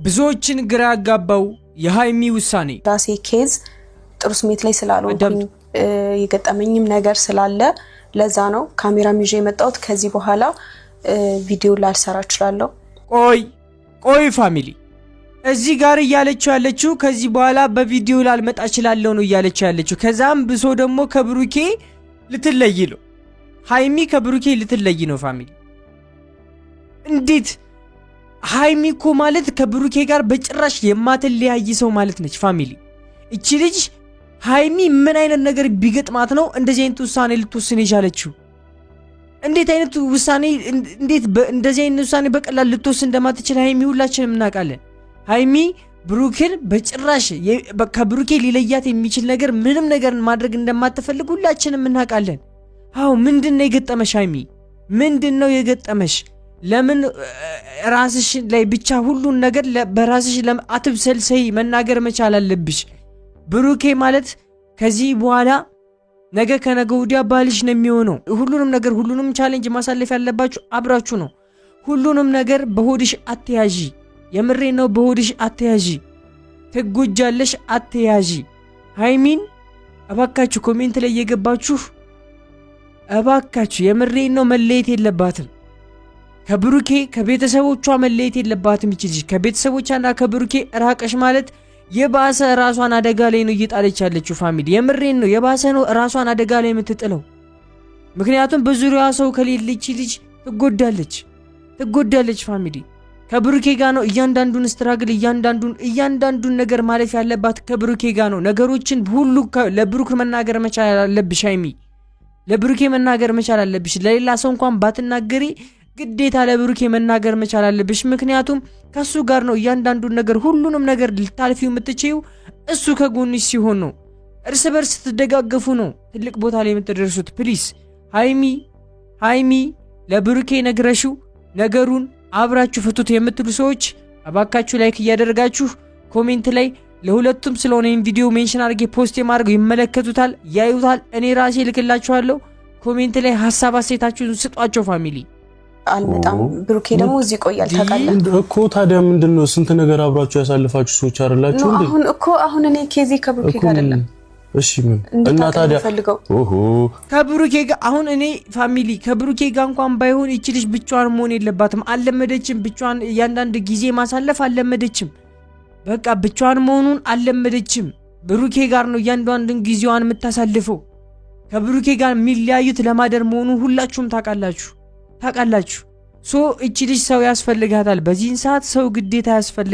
ብዙዎችን ግራ ያጋባው የሃይሚ ውሳኔ ራሴ ኬዝ ጥሩ ስሜት ላይ ስላልሆንኩኝ የገጠመኝም ነገር ስላለ ለዛ ነው ካሜራም ይዤ የመጣሁት። ከዚህ በኋላ ቪዲዮ ላልሰራ እችላለሁ። ቆይ ፋሚሊ እዚህ ጋር ያለችው ከዚህ በኋላ በቪዲዮ ላልመጣ እችላለሁ ነው ያለችው። ከዛም ብሶ ደግሞ ከብሩኬ ልትለይ ነው ሃይሚ ከብሩኬ ልትለይ ነው ፋሚሊ። እንዴት ሃይሚ እኮ ማለት ከብሩኬ ጋር በጭራሽ የማትለያይ ሰው ማለት ነች ፋሚሊ። እቺ ልጅ ሃይሚ ምን አይነት ነገር ቢገጥማት ነው እንደዚህ አይነት ውሳኔ ልትወስን የቻለችው? እንዴት አይነት ውሳኔ እንደዚህ አይነት ውሳኔ በቀላል ልትወስን እንደማትችል ሃይሚ ሁላችንም እናውቃለን። ሃይሚ ብሩኬን በጭራሽ ከብሩኬ ሊለያት የሚችል ነገር ምንም ነገር ማድረግ እንደማትፈልግ ሁላችንም እናውቃለን። አዎ ምንድነው የገጠመሽ ሃይሚ? ምንድነው የገጠመሽ? ለምን ራስሽ ላይ ብቻ ሁሉን ነገር በራስሽ አትብሰልሰይ መናገር መቻል አለብሽ። ብሩኬ ማለት ከዚህ በኋላ ነገ ከነገ ወዲያ ባልሽ ነው የሚሆነው። ሁሉንም ቻሌንጅ ማሳለፍ ያለባችሁ አብራችሁ ነው። ሁሉንም ነገር በሆድሽ አትያዢ። የምሬ ነው፣ በሆድሽ አትያዢ። ትጎጃለሽ፣ አትያዢ። ሃይሚን እባካችሁ ኮሜንት ላይ እየገባችሁ እባካችሁ የምሬ ነው መለየት የለባትም ከብሩኬ ከቤተሰቦቿ መለየት የለባትም። ይችልሽ ከቤተሰቦቿና ከብሩኬ ራቀሽ ማለት የባሰ ራሷን አደጋ ላይ ነው እየጣለች ያለችው ፋሚሊ። የምሬን ነው፣ የባሰ ነው ራሷን አደጋ ላይ የምትጥለው። ምክንያቱም በዙሪያዋ ሰው ከሌለች ልጅ ትጎዳለች ፋሚሊ። ከብሩኬ ጋር ነው እያንዳንዱን ስትራግል እያንዳንዱን ነገር ማለፍ ያለባት ከብሩኬ ጋር ነው። ነገሮችን ሁሉ ለብሩክ መናገር መቻል አለብሽ ሃይሚ፣ ለብሩኬ መናገር መቻል አለብሽ። ለሌላ ሰው እንኳን ባትናገሪ ግዴታ ለብሩኬ መናገር መቻል አለብሽ። ምክንያቱም ከሱ ጋር ነው እያንዳንዱን ነገር ሁሉንም ነገር ልታልፊው የምትችይው እሱ ከጎንሽ ሲሆን ነው። እርስ በርስ ስትደጋገፉ ነው ትልቅ ቦታ ላይ የምትደርሱት። ፕሊስ ሃይሚ ለብሩኬ ነግረሽው ነገሩን አብራችሁ ፍቱት የምትሉ ሰዎች አባካችሁ ላይክ እያደረጋችሁ ኮሜንት ላይ ለሁለቱም ስለሆነ ይሄን ቪዲዮ ሜንሽን አድርጌ ፖስት የማድረገው ይመለከቱታል፣ ያዩታል። እኔ ራሴ ልክላችኋለሁ። ኮሜንት ላይ ሐሳብ አስተያየታችሁን ስጧቸው ፋሚሊ። አልመጣም ብሩኬ ደግሞ እዚህ ቆያል ታውቃለህ እኮ። ታዲያ ምንድነው ስንት ነገር አብራችሁ ያሳልፋችሁ ሰዎች አይደላችሁ እንዴ? አሁን እኔ ኬዚ ከብሩኬ ጋር አይደለም። እሺ ምን እና ታዲያ ከብሩኬ ጋር አሁን እኔ ፋሚሊ ከብሩኬ ጋር እንኳን ባይሆን እቺ ልጅ ብቻዋን መሆን የለባትም። አልለመደችም፣ ብቻዋን እያንዳንድ ጊዜ ማሳለፍ አልለመደችም። በቃ ብቻዋን መሆኑን አልለመደችም። ብሩኬ ጋር ነው እያንዳንዱን ጊዜዋን የምታሳልፈው። ከብሩኬ ጋር የሚለያዩት ለማደር መሆኑን ሁላችሁም ታውቃላችሁ። ሶ እቺ ልጅ ሰው ያስፈልጋታል። በዚህን ሰዓት ሰው ግዴታ ያስፈልጋታል።